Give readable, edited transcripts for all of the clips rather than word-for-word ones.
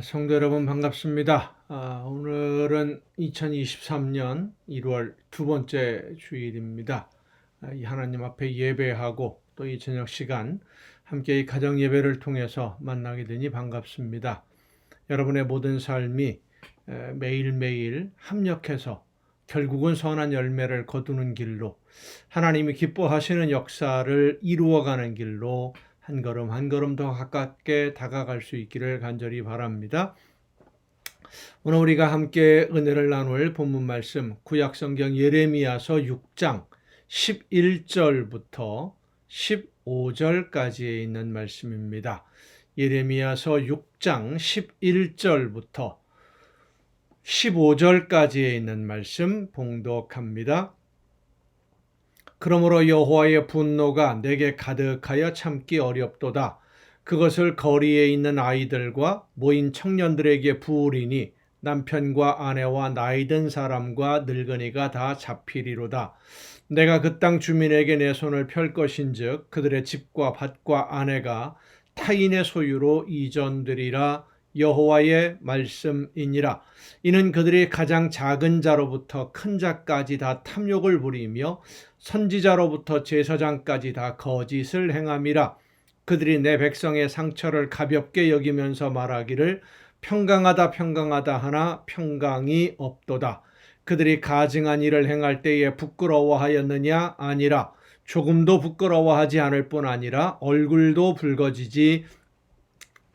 성도 여러분 반갑습니다. 오늘은 2023년 1월 두 번째 주일입니다. 이 하나님 앞에 예배하고 또 이 저녁 시간 함께 이 가정 예배를 통해서 만나게 되니 반갑습니다. 여러분의 모든 삶이 매일매일 합력해서 결국은 선한 열매를 거두는 길로 하나님이 기뻐하시는 역사를 이루어가는 길로 한 걸음 한 걸음 더 가깝게 다가갈 수 있기를 간절히 바랍니다. 오늘 우리가 함께 은혜를 나눌 본문 말씀 구약성경 예레미야서 6장 11절부터 15절까지에 있는 말씀입니다. 예레미야서 6장 11절부터 15절까지에 있는 말씀 봉독합니다. 그러므로 여호와의 분노가 내게 가득하여 참기 어렵도다. 그것을 거리에 있는 아이들과 모인 청년들에게 부으리니 남편과 아내와 나이든 사람과 늙은이가 다 잡히리로다. 내가 그 땅 주민에게 내 손을 펼 것인즉 그들의 집과 밭과 아내가 타인의 소유로 이전되리라. 여호와의 말씀이니라. 이는 그들이 가장 작은 자로부터 큰 자까지 다 탐욕을 부리며 선지자로부터 제사장까지 다 거짓을 행함이라. 그들이 내 백성의 상처를 가볍게 여기면서 말하기를 평강하다 평강하다 하나 평강이 없도다. 그들이 가증한 일을 행할 때에 부끄러워하였느냐? 아니라 조금도 부끄러워하지 않을 뿐 아니라 얼굴도 붉어지지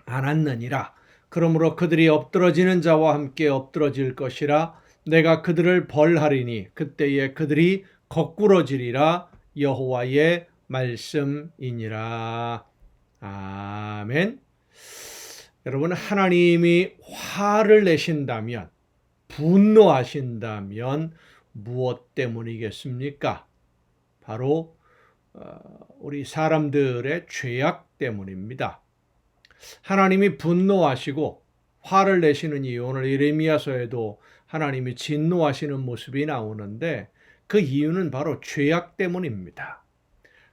않았느니라. 그러므로 그들이 엎드러지는 자와 함께 엎드러질 것이라. 내가 그들을 벌하리니 그때에 그들이 거꾸러지리라. 여호와의 말씀이니라. 아멘. 여러분, 하나님이 화를 내신다면, 분노하신다면 무엇 때문이겠습니까? 바로 우리 사람들의 죄악 때문입니다. 하나님이 분노하시고 화를 내시는 이유, 오늘 예레미야서에도 하나님이 진노하시는 모습이 나오는데 그 이유는 바로 죄악 때문입니다.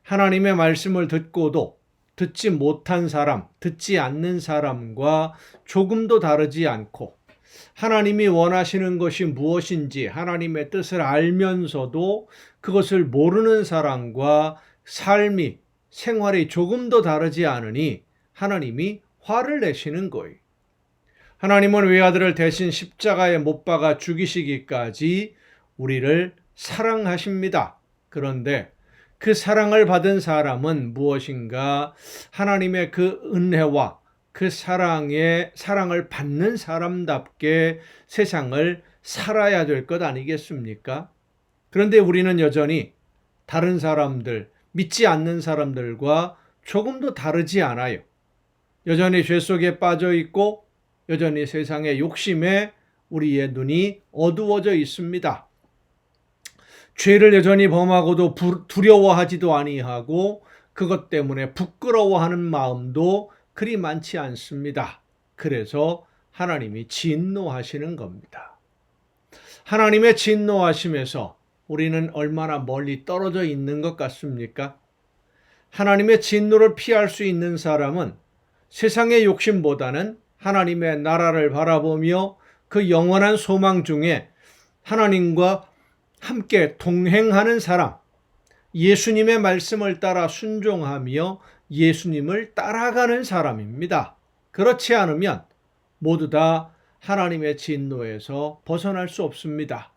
하나님의 말씀을 듣고도 듣지 못한 사람, 듣지 않는 사람과 조금도 다르지 않고 하나님이 원하시는 것이 무엇인지 하나님의 뜻을 알면서도 그것을 모르는 사람과 삶이, 생활이 조금도 다르지 않으니 하나님이 화를 내시는 거예요. 하나님은 외아들을 대신 십자가에 못 박아 죽이시기까지 우리를 사랑하십니다. 그런데 그 사랑을 받은 사람은 무엇인가? 하나님의 그 은혜와 그 사랑을 받는 사람답게 세상을 살아야 될 것 아니겠습니까? 그런데 우리는 여전히 다른 사람들, 믿지 않는 사람들과 조금도 다르지 않아요. 여전히 죄 속에 빠져 있고 여전히 세상의 욕심에 우리의 눈이 어두워져 있습니다. 죄를 여전히 범하고도 두려워하지도 아니하고 그것 때문에 부끄러워하는 마음도 그리 많지 않습니다. 그래서 하나님이 진노하시는 겁니다. 하나님의 진노하심에서 우리는 얼마나 멀리 떨어져 있는 것 같습니까? 하나님의 진노를 피할 수 있는 사람은 세상의 욕심보다는 하나님의 나라를 바라보며 그 영원한 소망 중에 하나님과 함께 동행하는 사람, 예수님의 말씀을 따라 순종하며 예수님을 따라가는 사람입니다. 그렇지 않으면 모두 다 하나님의 진노에서 벗어날 수 없습니다.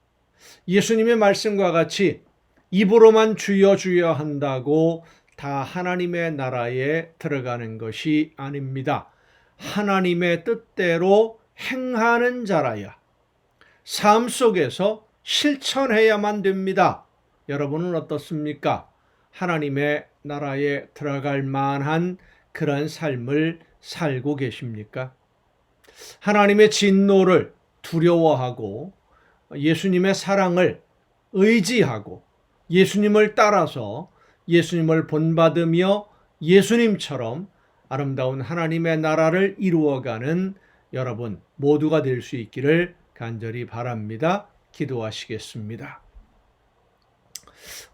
예수님의 말씀과 같이 입으로만 주여 주여 한다고 다 하나님의 나라에 들어가는 것이 아닙니다. 하나님의 뜻대로 행하는 자라야 삶 속에서 실천해야만 됩니다. 여러분은 어떻습니까? 하나님의 나라에 들어갈 만한 그런 삶을 살고 계십니까? 하나님의 진노를 두려워하고 예수님의 사랑을 의지하고 예수님을 따라서 예수님을 본받으며 예수님처럼 아름다운 하나님의 나라를 이루어가는 여러분 모두가 될 수 있기를 간절히 바랍니다. 기도하시겠습니다.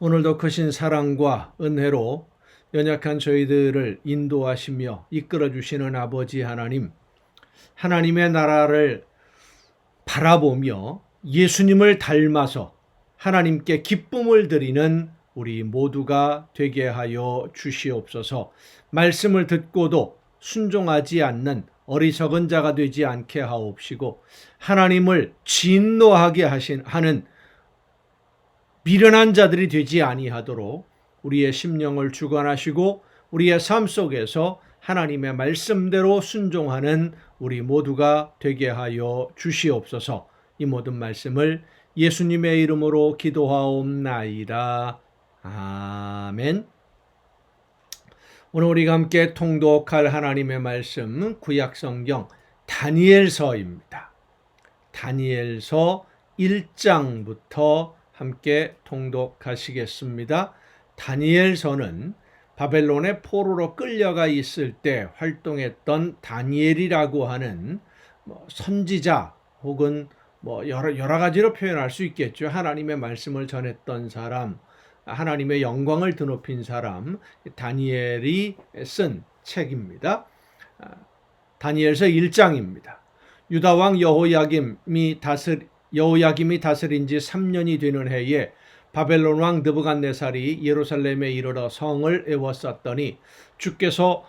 오늘도 크신 사랑과 은혜로 연약한 저희들을 인도하시며 이끌어 주시는 아버지 하나님, 하나님의 나라를 바라보며 예수님을 닮아서 하나님께 기쁨을 드리는 우리 모두가 되게 하여 주시옵소서. 말씀을 듣고도 순종하지 않는 어리석은 자가 되지 않게 하옵시고, 하나님을 진노하게 하는 미련한 자들이 되지 아니하도록 우리의 심령을 주관하시고 우리의 삶 속에서 하나님의 말씀대로 순종하는 우리 모두가 되게 하여 주시옵소서. 이 모든 말씀을 예수님의 이름으로 기도하옵나이다. 아멘. 오늘 우리가 함께 통독할 하나님의 말씀, 구약성경 다니엘서입니다. 다니엘서 1장부터 함께 통독하시겠습니다. 다니엘서는 바벨론의 포로로 끌려가 있을 때 활동했던 다니엘이라고 하는 선지자 혹은 여러 가지로 표현할 수 있겠죠. 하나님의 말씀을 전했던 사람, 하나님의 영광을 드높인 사람, 다니엘이 쓴 책입니다. 다니엘서 1장입니다. 유다 왕 여호야김이 다스린 지 3년이 되는 해에 바벨론 왕 느부갓네살이 예루살렘에 이르러 성을 에워쌌더니 주께서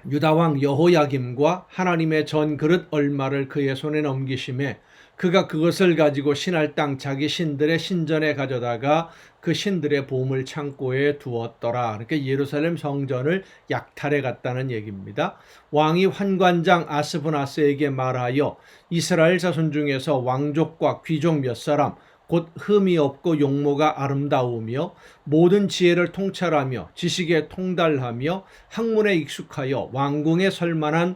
유다 왕 여호야김과 하나님의 전 그릇 얼마를 그의 손에 넘기심에 그가 그것을 가지고 신할 땅 자기 신들의 신전에 가져다가 그 신들의 보물 창고에 두었더라. 그러니까 예루살렘 성전을 약탈해 갔다는 얘기입니다. 왕이 환관장 아스브나스에게 말하여 이스라엘 자손 중에서 왕족과 귀족 몇 사람 곧 흠이 없고 용모가 아름다우며 모든 지혜를 통찰하며 지식에 통달하며 학문에 익숙하여 왕궁에 설만한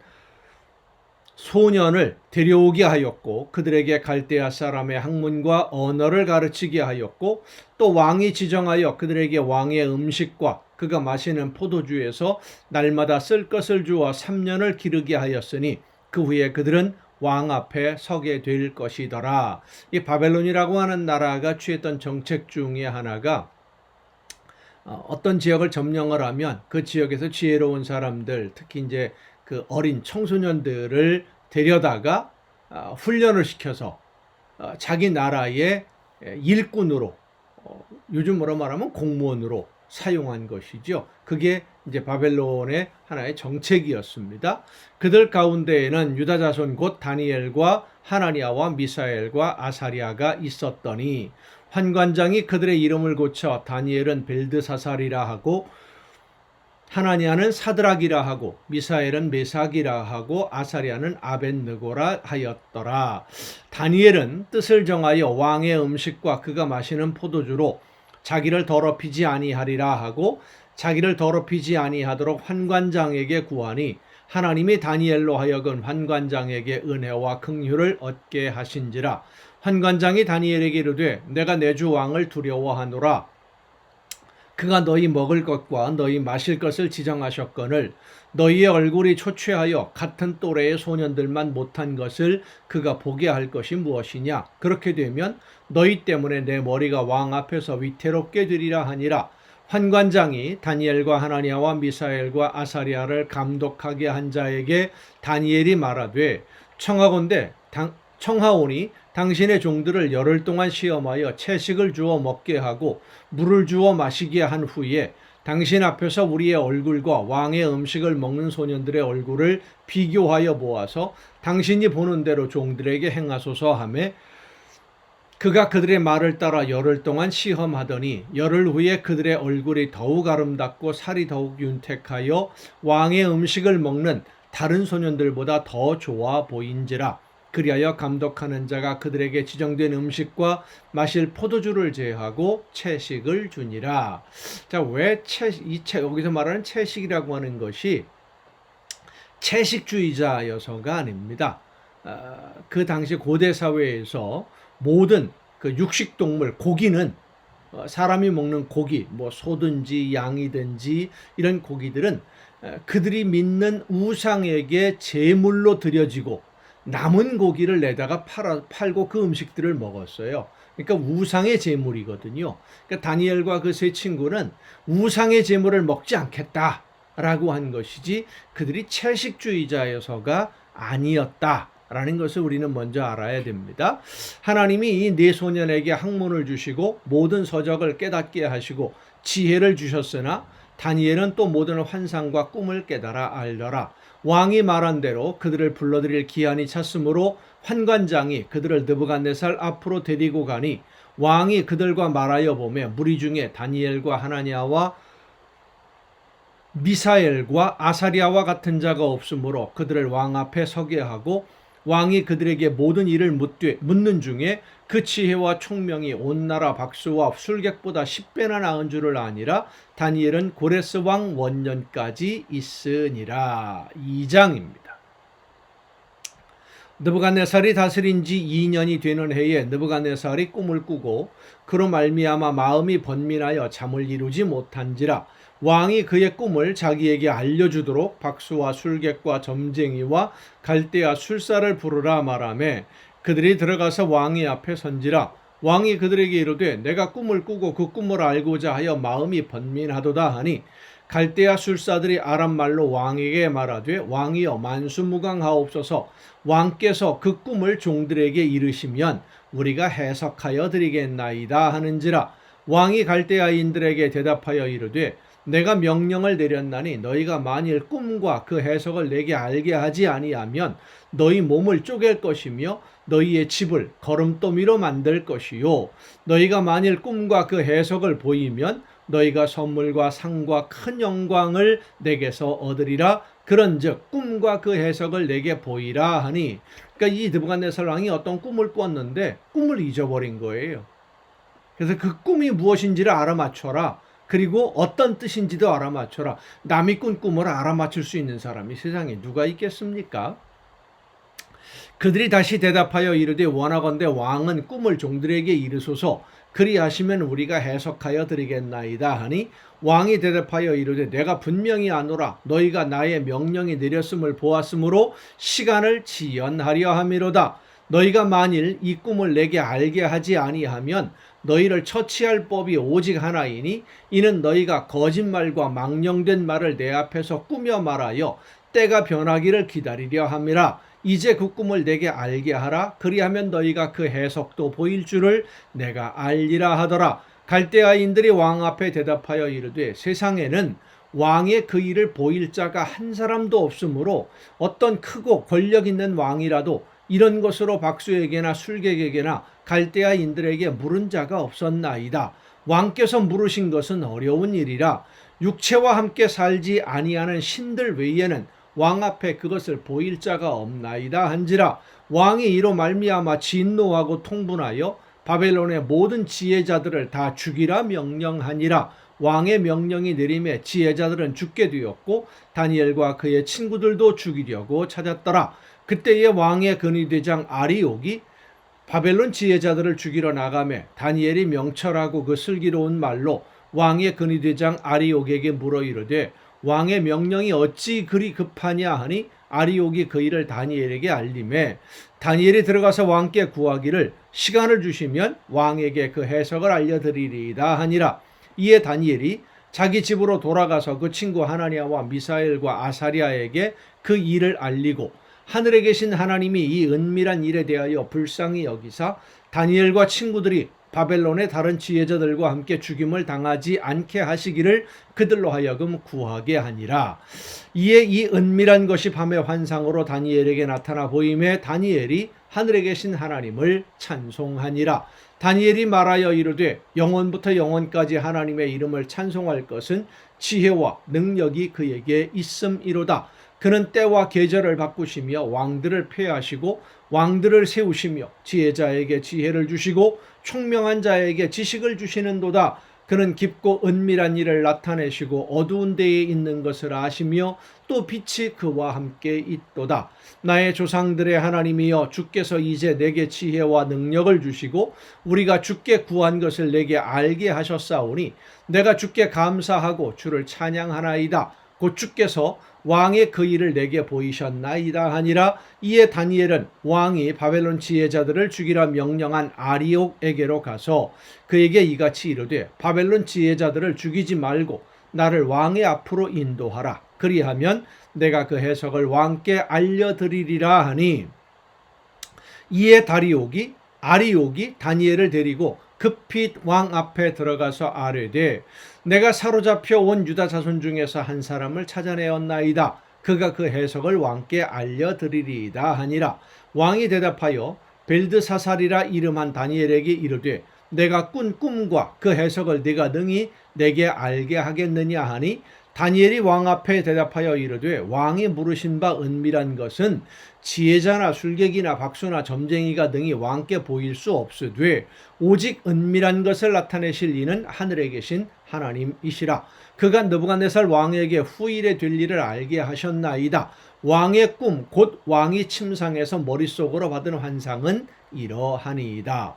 소년을 데려오게 하였고 그들에게 갈대아 사람의 학문과 언어를 가르치게 하였고 또 왕이 지정하여 그들에게 왕의 음식과 그가 마시는 포도주에서 날마다 쓸 것을 주어 3년을 기르게 하였으니 그 후에 그들은 왕 앞에 서게 될 것이더라. 이 바벨론이라고 하는 나라가 취했던 정책 중에 하나가 어떤 지역을 점령을 하면 그 지역에서 지혜로운 사람들, 특히 이제 그 어린 청소년들을 데려다가 훈련을 시켜서 자기 나라의 일꾼으로, 요즘으로 말하면 공무원으로 사용한 것이죠. 그게 이제 바벨론의 하나의 정책이었습니다. 그들 가운데에는 유다 자손 곧 다니엘과 하나니아와 미사엘과 아사리아가 있었더니 환관장이 그들의 이름을 고쳐 다니엘은 벨드사살이라 하고 하나니아는 사드락이라 하고 미사엘은 메삭이라 하고 아사리아는 아벳느고라 하였더라. 다니엘은 뜻을 정하여 왕의 음식과 그가 마시는 포도주로 자기를 더럽히지 아니하리라 하고 자기를 더럽히지 아니하도록 환관장에게 구하니 하나님이 다니엘로 하여금 환관장에게 은혜와 긍휼을 얻게 하신지라. 환관장이 다니엘에게 이르되 내가 내 주 왕을 두려워하노라. 그가 너희 먹을 것과 너희 마실 것을 지정하셨거늘 너희의 얼굴이 초췌하여 같은 또래의 소년들만 못한 것을 그가 보게 할 것이 무엇이냐. 그렇게 되면 너희 때문에 내 머리가 왕 앞에서 위태롭게 되리라 하니라. 환관장이 다니엘과 하나니아와 미사엘과 아사리아를 감독하게 한 자에게 다니엘이 말하되 청하오니 당신의 종들을 열흘 동안 시험하여 채식을 주어 먹게 하고 물을 주어 마시게 한 후에 당신 앞에서 우리의 얼굴과 왕의 음식을 먹는 소년들의 얼굴을 비교하여 보아서 당신이 보는 대로 종들에게 행하소서 하매 그가 그들의 말을 따라 열흘 동안 시험하더니 열흘 후에 그들의 얼굴이 더욱 아름답고 살이 더욱 윤택하여 왕의 음식을 먹는 다른 소년들보다 더 좋아 보인지라. 그리하여 감독하는 자가 그들에게 지정된 음식과 마실 포도주를 제하고 채식을 주니라. 자, 왜 여기서 말하는 채식이라고 하는 것이 채식주의자여서가 아닙니다. 그 당시 고대 사회에서 모든 그 육식동물, 고기는 사람이 먹는 고기, 소든지 양이든지 이런 고기들은 그들이 믿는 우상에게 제물로 드려지고 남은 고기를 내다가 팔고 그 음식들을 먹었어요. 그러니까 우상의 제물이거든요. 그러니까 다니엘과 그 세 친구는 우상의 제물을 먹지 않겠다. 라고 한 것이지 그들이 채식주의자여서가 아니었다라는 것을 우리는 먼저 알아야 됩니다. 하나님이 이 네 소년에게 학문을 주시고 모든 서적을 깨닫게 하시고 지혜를 주셨으나 다니엘은 또 모든 환상과 꿈을 깨달아 알더라. 왕이 말한 대로 그들을 불러들일 기한이 찼으므로 환관장이 그들을 느부갓네살 앞으로 데리고 가니 왕이 그들과 말하여 보매 무리 중에 다니엘과 하나냐와 미사엘과 아사리아와 같은 자가 없으므로 그들을 왕 앞에 서게 하고 왕이 그들에게 모든 일을 묻는 중에 그 지혜와 총명이 온 나라 박수와 술객보다 10배나 나은 줄을 아니라 다니엘은 고레스 왕 원년까지 있으니라. 2장입니다. 느부갓네살이 다스린 지 2년이 되는 해에 느부갓네살이 꿈을 꾸고 그로 말미암아 마음이 번민하여 잠을 이루지 못한지라 왕이 그의 꿈을 자기에게 알려주도록 박수와 술객과 점쟁이와 갈대아 술사를 부르라 말하매 그들이 들어가서 왕의 앞에 선지라 왕이 그들에게 이르되 내가 꿈을 꾸고 그 꿈을 알고자 하여 마음이 번민하도다 하니 갈대아 술사들이 아람말로 왕에게 말하되 왕이여 만수무강하옵소서 왕께서 그 꿈을 종들에게 이르시면 우리가 해석하여 드리겠나이다 하는지라 왕이 갈대아인들에게 대답하여 이르되 내가 명령을 내렸나니 너희가 만일 꿈과 그 해석을 내게 알게 하지 아니하면 너희 몸을 쪼갤 것이며 너희의 집을 거름더미로 만들 것이요 너희가 만일 꿈과 그 해석을 보이면 너희가 선물과 상과 큰 영광을 내게서 얻으리라 그런즉 꿈과 그 해석을 내게 보이라 하니 그러니까 이 느부갓네살 왕이 어떤 꿈을 꿨는데 꿈을 잊어버린 거예요. 그래서 그 꿈이 무엇인지를 알아맞혀라. 그리고 어떤 뜻인지도 알아맞혀라. 남이 꾼 꿈을 알아맞힐 수 있는 사람이 세상에 누가 있겠습니까? 그들이 다시 대답하여 이르되 원하건대 왕은 꿈을 종들에게 이르소서 그리하시면 우리가 해석하여 드리겠나이다 하니 왕이 대답하여 이르되 내가 분명히 아노라 너희가 나의 명령이 내렸음을 보았으므로 시간을 지연하려 함이로다. 너희가 만일 이 꿈을 내게 알게 하지 아니하면 너희를 처치할 법이 오직 하나이니 이는 너희가 거짓말과 망령된 말을 내 앞에서 꾸며 말하여 때가 변하기를 기다리려 함이라. 이제 그 꿈을 내게 알게 하라. 그리하면 너희가 그 해석도 보일 줄을 내가 알리라 하더라. 갈대아인들이 왕 앞에 대답하여 이르되 세상에는 왕의 그 일을 보일 자가 한 사람도 없으므로 어떤 크고 권력 있는 왕이라도 이런 것으로 박수에게나 술객에게나 갈대아인들에게 물은 자가 없었나이다. 왕께서 물으신 것은 어려운 일이라 육체와 함께 살지 아니하는 신들 외에는 왕 앞에 그것을 보일 자가 없나이다 한지라 왕이 이로 말미암아 진노하고 통분하여 바벨론의 모든 지혜자들을 다 죽이라 명령하니라. 왕의 명령이 내림에 지혜자들은 죽게 되었고 다니엘과 그의 친구들도 죽이려고 찾았더라. 그때의 왕의 근위대장 아리옥이 바벨론 지혜자들을 죽이러 나가매 다니엘이 명철하고 그 슬기로운 말로 왕의 근위대장 아리옥에게 물어 이르되 왕의 명령이 어찌 그리 급하냐 하니 아리옥이 그 일을 다니엘에게 알림해 다니엘이 들어가서 왕께 구하기를 시간을 주시면 왕에게 그 해석을 알려드리리이다 하니라. 이에 다니엘이 자기 집으로 돌아가서 그 친구 하나냐와 미사엘과 아사리아에게 그 일을 알리고 하늘에 계신 하나님이 이 은밀한 일에 대하여 불쌍히 여기사 다니엘과 친구들이 바벨론의 다른 지혜자들과 함께 죽임을 당하지 않게 하시기를 그들로 하여금 구하게 하니라. 이에 이 은밀한 것이 밤의 환상으로 다니엘에게 나타나 보임에 다니엘이 하늘에 계신 하나님을 찬송하니라. 다니엘이 말하여 이르되 영원부터 영원까지 하나님의 이름을 찬송할 것은 지혜와 능력이 그에게 있음이로다. 그는 때와 계절을 바꾸시며 왕들을 폐하시고 왕들을 세우시며 지혜자에게 지혜를 주시고 총명한 자에게 지식을 주시는도다. 그는 깊고 은밀한 일을 나타내시고 어두운 데에 있는 것을 아시며 또 빛이 그와 함께 있도다. 나의 조상들의 하나님이여 주께서 이제 내게 지혜와 능력을 주시고 우리가 주께 구한 것을 내게 알게 하셨사오니 내가 주께 감사하고 주를 찬양하나이다. 곧 주께서 왕의 그 일을 내게 보이셨나이다 하니라. 이에 다니엘은 왕이 바벨론 지혜자들을 죽이라 명령한 아리옥에게로 가서 그에게 이같이 이르되 바벨론 지혜자들을 죽이지 말고 나를 왕의 앞으로 인도하라. 그리하면 내가 그 해석을 왕께 알려드리리라 하니, 이에 아리옥이 다니엘을 데리고 급히 왕 앞에 들어가서 아뢰되, 내가 사로잡혀 온 유다 자손 중에서 한 사람을 찾아내었나이다. 그가 그 해석을 왕께 알려드리리이다 하니라. 왕이 대답하여 벨드사살이라 이름한 다니엘에게 이르되, 내가 꾼 꿈과 그 해석을 네가 능히 내게 알게 하겠느냐 하니, 다니엘이 왕 앞에 대답하여 이르되, 왕이 물으신 바 은밀한 것은 지혜자나 술객이나 박수나 점쟁이가 능히 왕께 보일 수 없으되 오직 은밀한 것을 나타내실 이는 하늘에 계신 하나님이시라. 그가 느부갓네살 왕에게 후일에 될 일을 알게 하셨나이다. 왕의 꿈 곧 왕이 침상에서 머릿속으로 받은 환상은 이러하니이다.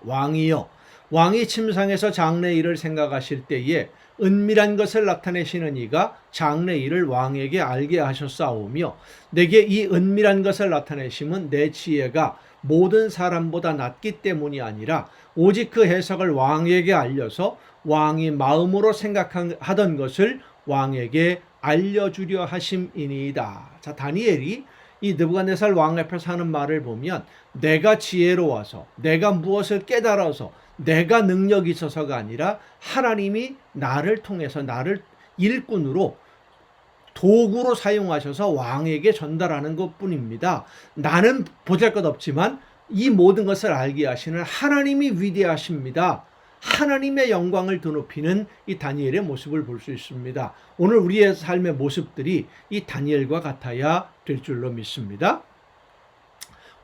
왕이 침상에서 장래 일을 생각하실 때에 은밀한 것을 나타내시는 이가 장래 일을 왕에게 알게 하셨사오며, 내게 이 은밀한 것을 나타내심은 내 지혜가 모든 사람보다 낮기 때문이 아니라 오직 그 해석을 왕에게 알려서 왕이 마음으로 생각하던 것을 왕에게 알려주려 하심이니이다. 자, 다니엘이 이 느부갓네살 왕 앞에서 하는 말을 보면, 내가 지혜로워서, 내가 무엇을 깨달아서, 내가 능력이 있어서가 아니라 하나님이 나를 통해서, 나를 일꾼으로 도구로 사용하셔서 왕에게 전달하는 것뿐입니다. 나는 보잘것없지만 이 모든 것을 알게 하시는 하나님이 위대하십니다. 하나님의 영광을 드높이는 이 다니엘의 모습을 볼 수 있습니다. 오늘 우리의 삶의 모습들이 이 다니엘과 같아야 될 줄로 믿습니다.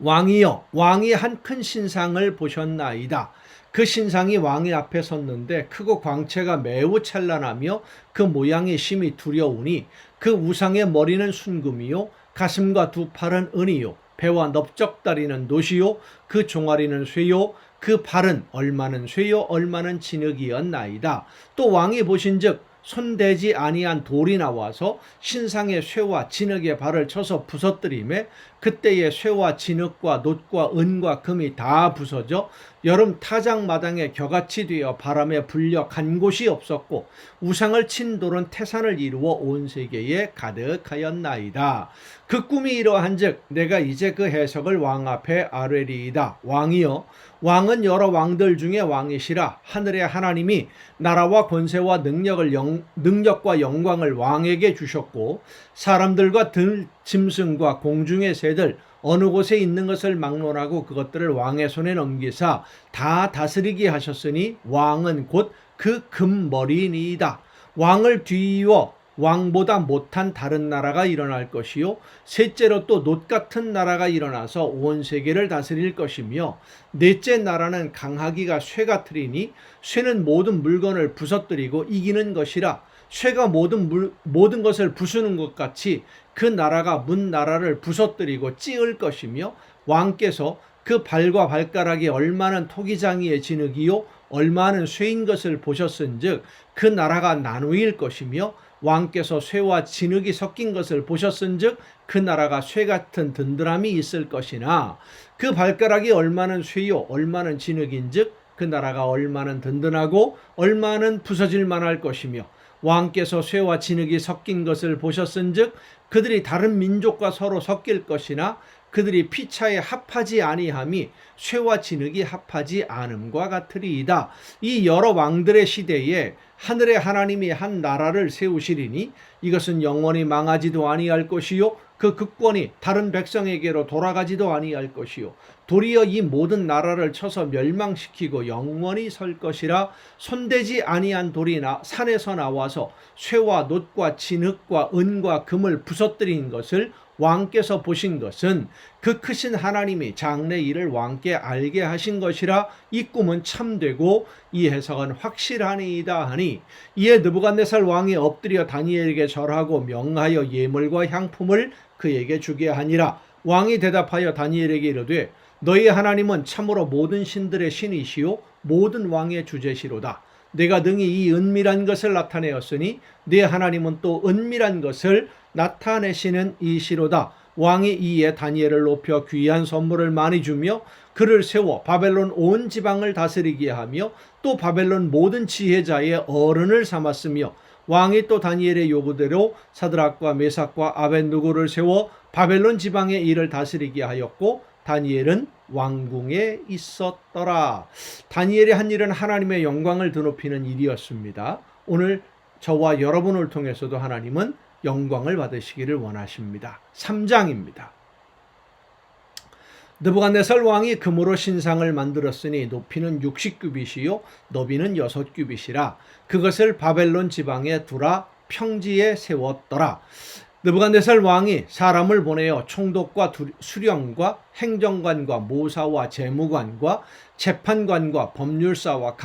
왕이여, 왕이 한 큰 신상을 보셨나이다. 그 신상이 왕의 앞에 섰는데 크고 광채가 매우 찬란하며 그 모양이 심히 두려우니, 그 우상의 머리는 순금이요 가슴과 두 팔은 은이요 배와 넓적다리는 노시요 그 종아리는 쇠요 그 발은 얼마는 쇠요 얼마는 진흙이었나이다. 또 왕이 보신즉 손대지 아니한 돌이 나와서 신상의 쇠와 진흙의 발을 쳐서 부서뜨리매, 그때의 쇠와 진흙과 놋과 은과 금이 다 부서져 여름 타작마당에 겨같이 되어 바람에 불려 간 곳이 없었고, 우상을 친 돌은 태산을 이루어 온 세계에 가득하였나이다. 그 꿈이 이러한즉 내가 이제 그 해석을 왕 앞에 아뢰리이다. 왕이여, 왕은 여러 왕들 중에 왕이시라. 하늘의 하나님이 나라와 권세와 능력과 영광을 왕에게 주셨고, 사람들과 들 짐승과 공중의 새들 어느 곳에 있는 것을 막론하고 그것들을 왕의 손에 넘기사 다 다스리게 하셨으니 왕은 곧 그 금머리이니이다. 왕을 뒤이어 왕보다 못한 다른 나라가 일어날 것이요, 셋째로 또 놋 같은 나라가 일어나서 온 세계를 다스릴 것이며, 넷째 나라는 강하기가 쇠 같으리니 쇠는 모든 물건을 부서뜨리고 이기는 것이라. 쇠가 모든 것을 부수는 것 같이 그 나라가 문 나라를 부서뜨리고 찌을 것이며, 왕께서 그 발과 발가락이 얼마는 토기장이의 진흙이요 얼마는 쇠인 것을 보셨은즉 그 나라가 나누일 것이며, 왕께서 쇠와 진흙이 섞인 것을 보셨은즉 그 나라가 쇠 같은 든든함이 있을 것이나, 그 발가락이 얼마는 쇠요 얼마는 진흙인즉 그 나라가 얼마는 든든하고 얼마는 부서질 만할 것이며, 왕께서 쇠와 진흙이 섞인 것을 보셨은즉 그들이 다른 민족과 서로 섞일 것이나 그들이 피차에 합하지 아니함이 쇠와 진흙이 합하지 않음과 같으리이다. 이 여러 왕들의 시대에 하늘의 하나님이 한 나라를 세우시리니 이것은 영원히 망하지도 아니할 것이요 그 국권이 다른 백성에게로 돌아가지도 아니할 것이요 도리어 이 모든 나라를 쳐서 멸망시키고 영원히 설 것이라. 손대지 아니한 돌이 산에서 나와서 쇠와 놋과 진흙과 은과 금을 부서뜨린 것을 왕께서 보신 것은 그 크신 하나님이 장래 일을 왕께 알게 하신 것이라. 이 꿈은 참되고 이 해석은 확실하니이다 하니, 이에 느부갓네살 왕이 엎드려 다니엘에게 절하고 명하여 예물과 향품을 그에게 주게 하니라. 왕이 대답하여 다니엘에게 이르되, 너희 하나님은 참으로 모든 신들의 신이시요 모든 왕의 주제시로다. 내가 능히 이 은밀한 것을 나타내었으니 네 하나님은 또 은밀한 것을 나타내시는 이시로다. 왕이 이에 다니엘을 높여 귀한 선물을 많이 주며 그를 세워 바벨론 온 지방을 다스리게 하며 또 바벨론 모든 지혜자의 어른을 삼았으며, 왕이 또 다니엘의 요구대로 사드락과 메삭과 아벳느고를 세워 바벨론 지방의 일을 다스리게 하였고 다니엘은 왕궁에 있었더라. 다니엘이 한 일은 하나님의 영광을 드높이는 일이었습니다. 오늘 저와 여러분을 통해서도 하나님은 영광을 받으시기를 원하십니다. 3장입니다. 느부갓네살 왕이 금으로 신상을 만들었으니 높이는 60규빗이요 너비는 6규빗이라 그것을 바벨론 지방에 두라 평지에 세웠더라. 느부갓네살 왕이 사람을 보내어 총독과 수령과 행정관과 모사와 재무관과 재판관과 법률사와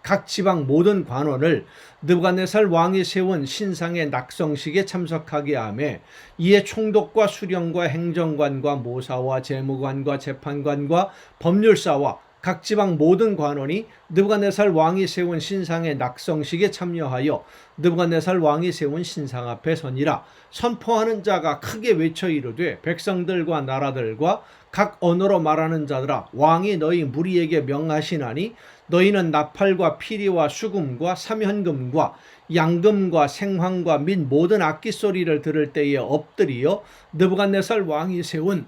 각 지방 모든 관원을 느부갓네살 왕이 세운 신상의 낙성식에 참석하게 하며 이에 총독과 수령과 행정관과 모사와 재무관과 재판관과 법률사와 각 지방 모든 관원이 느부갓네살 왕이 세운 신상의 낙성식에 참여하여 느부갓네살 왕이 세운 신상 앞에 서니라. 선포하는 자가 크게 외쳐 이르되 백성들과 나라들과 각 언어로 말하는 자들아 왕이 너희 무리에게 명하시나니 너희는 나팔과 피리와 수금과 사면금과 양금과 생황과 및 모든 악기 소리를 들을 때에 엎드리어 느부갓네살 왕이 세운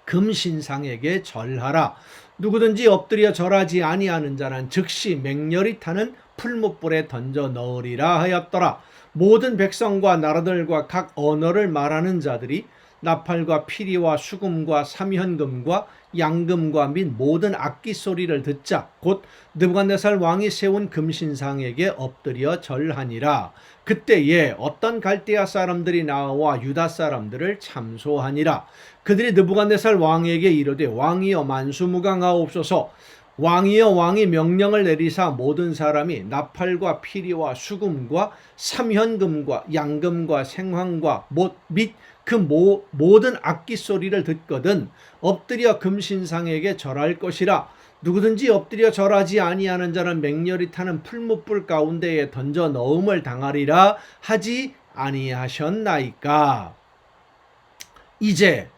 금신상에게 절하라. 누구든지 엎드려 절하지 아니하는 자는 즉시 맹렬히 타는 풀무불에 던져 넣으리라 하였더라. 모든 백성과 나라들과 각 언어를 말하는 자들이 나팔과 피리와 수금과 사면금과 양금과 및 모든 악기 소리를 듣자 곧 느부갓네살 왕이 세운 금신상에게 엎드려 절하니라. 그때에 어떤 갈대아 사람들이 나와 유다 사람들을 참소하니라. 그들이 느부갓네살 왕에게 이르되 왕이여 만수무강하옵소서. 왕이여 왕이 명령을 내리사 모든 사람이 나팔과 피리와 수금과 삼현금과 양금과 생황과 및 그 모든 악기 소리를 듣거든 엎드려 금신상에게 절할 것이라. 누구든지 엎드려 절하지 아니하는 자는 맹렬히 타는 풀무불 가운데에 던져 넣음을 당하리라 하지 아니하셨나이까. 이제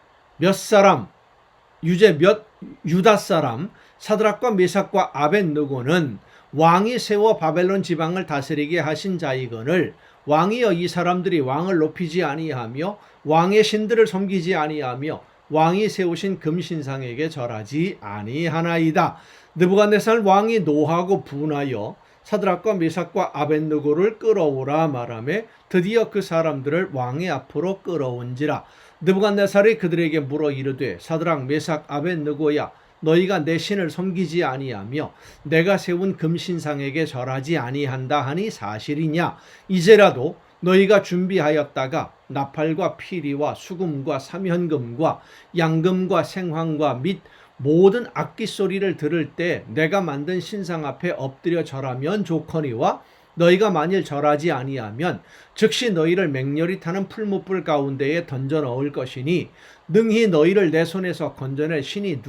유다 사람 사드락과 메삭과 아벳느고는 왕이 세워 바벨론 지방을 다스리게 하신 자이거늘 왕이여 이 사람들이 왕을 높이지 아니하며 왕의 신들을 섬기지 아니하며 왕이 세우신 금신상에게 절하지 아니하나이다. 느부갓네살 왕이 노하고 분하여 사드락과 메삭과 아벳느고를 끌어오라 말하며 드디어 그 사람들을 왕의 앞으로 끌어온지라. 느부갓네살이 그들에게 물어 이르되 사드락 메삭 아벳느고야 너희가 내 신을 섬기지 아니하며 내가 세운 금신상에게 절하지 아니한다 하니 사실이냐. 이제라도 너희가 준비하였다가 나팔과 피리와 수금과 사면금과 양금과 생황과 및 모든 악기 소리를 들을 때 내가 만든 신상 앞에 엎드려 절하면 좋거니와 너희가 만일 절하지 아니하면 즉시 너희를 맹렬히 타는 풀무불 가운데에 던져 넣을 것이니 능히 너희를 내 손에서 건져낼 신이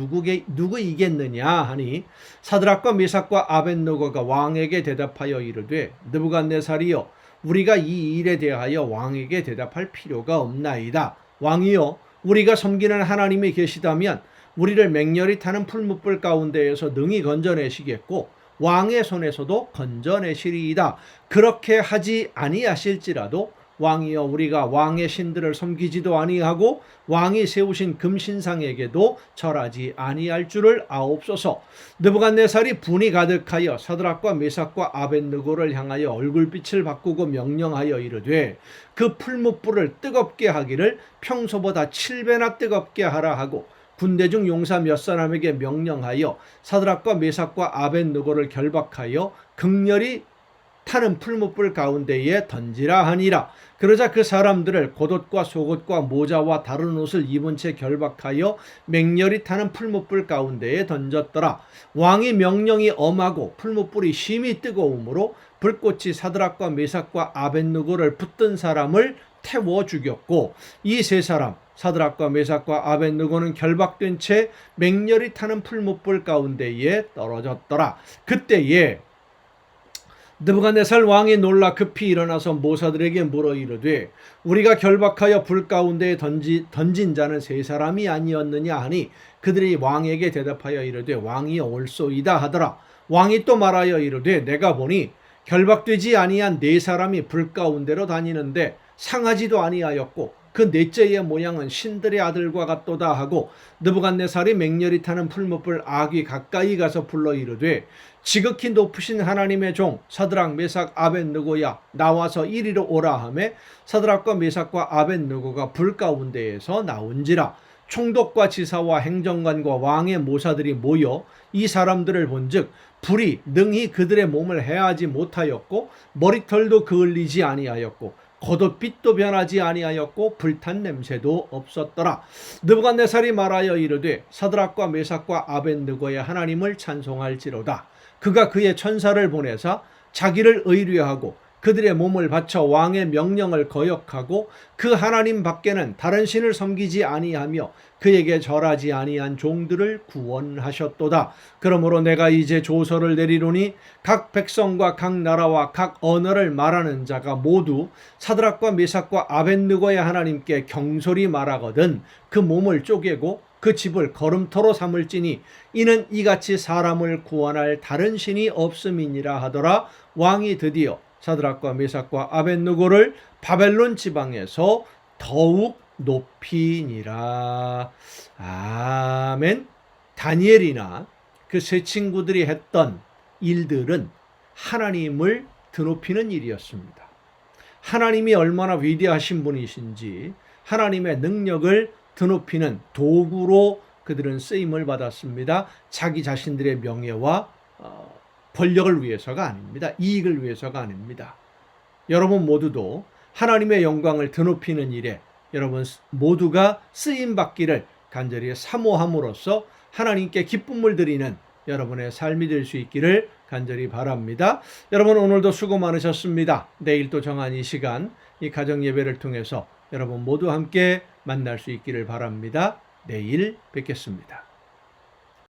누구이겠느냐 하니 사드락과 메삭과 아벳느고가 왕에게 대답하여 이르되 느부갓네살이여 우리가 이 일에 대하여 왕에게 대답할 필요가 없나이다. 왕이여 우리가 섬기는 하나님이 계시다면 우리를 맹렬히 타는 풀무불 가운데에서 능히 건져내시겠고 왕의 손에서도 건져내시리이다. 그렇게 하지 아니하실지라도 왕이여 우리가 왕의 신들을 섬기지도 아니하고 왕이 세우신 금신상에게도 절하지 아니할 줄을 아옵소서. 느부갓네살이 분이 가득하여 사드락과 메삭과 아벳느고를 향하여 얼굴빛을 바꾸고 명령하여 이르되 그 풀무불을 뜨겁게 하기를 평소보다 7배나 뜨겁게 하라 하고 군대 중 용사 몇 사람에게 명령하여 사드락과 메삭과 아벳느고를 결박하여 극렬히 타는 풀무불 가운데에 던지라 하니라. 그러자 그 사람들을 겉옷과 속옷과 모자와 다른 옷을 입은 채 결박하여 맹렬히 타는 풀무불 가운데에 던졌더라. 왕의 명령이 엄하고 풀무불이 심히 뜨거우므로 불꽃이 사드락과 메삭과 아벳느고를 붙든 사람을 태워 죽였고 이 세 사람 사드락과 메삭과 아벳느고는 결박된 채 맹렬히 타는 풀무불 가운데에 떨어졌더라. 그때에 느부갓네살 왕이 놀라 급히 일어나서 모사들에게 물어 이르되 우리가 결박하여 불 가운데에 던진 자는 세 사람이 아니었느냐 하니 그들이 왕에게 대답하여 이르되 왕이 옳소이다 하더라. 왕이 또 말하여 이르되 내가 보니 결박되지 아니한 네 사람이 불 가운데로 다니는데 상하지도 아니하였고 그 넷째의 모양은 신들의 아들과 같도다 하고 느부갓네살이 맹렬히 타는 풀무불 아귀 가까이 가서 불러 이르되 지극히 높으신 하나님의 종 사드락 메삭 아벳느고야 나와서 이리로 오라 하매 사드락과 메삭과 아벳느고가 불 가운데에서 나온지라. 총독과 지사와 행정관과 왕의 모사들이 모여 이 사람들을 본즉 불이 능히 그들의 몸을 해하지 못하였고 머리털도 그을리지 아니하였고 겉옷빛도 변하지 아니하였고 불탄 냄새도 없었더라. 느부갓네살이 말하여 이르되 사드락과 메삭과 아벳느고의 하나님을 찬송할지로다. 그가 그의 천사를 보내사 자기를 의뢰하고 그들의 몸을 바쳐 왕의 명령을 거역하고 그 하나님 밖에는 다른 신을 섬기지 아니하며 그에게 절하지 아니한 종들을 구원하셨도다. 그러므로 내가 이제 조서를 내리노니 각 백성과 각 나라와 각 언어를 말하는 자가 모두 사드락과 메삭과 아벳느고의 하나님께 경솔히 말하거든 그 몸을 쪼개고 그 집을 거름터로 삼을지니 이는 이같이 사람을 구원할 다른 신이 없음이니라 하더라. 왕이 드디어 사드락과 메삭과 아벳느고를 바벨론 지방에서 더욱 높이니라. 아멘. 다니엘이나 그 세 친구들이 했던 일들은 하나님을 드높이는 일이었습니다. 하나님이 얼마나 위대하신 분이신지 하나님의 능력을 드높이는 도구로 그들은 쓰임을 받았습니다. 자기 자신들의 명예와 권력을 위해서가 아닙니다. 이익을 위해서가 아닙니다. 여러분 모두도 하나님의 영광을 드높이는 일에 여러분 모두가 쓰임받기를 간절히 사모함으로써 하나님께 기쁨을 드리는 여러분의 삶이 될 수 있기를 간절히 바랍니다. 여러분 오늘도 수고 많으셨습니다. 내일 또 정한 이 시간 이 가정 예배를 통해서 여러분 모두 함께 만날 수 있기를 바랍니다. 내일 뵙겠습니다.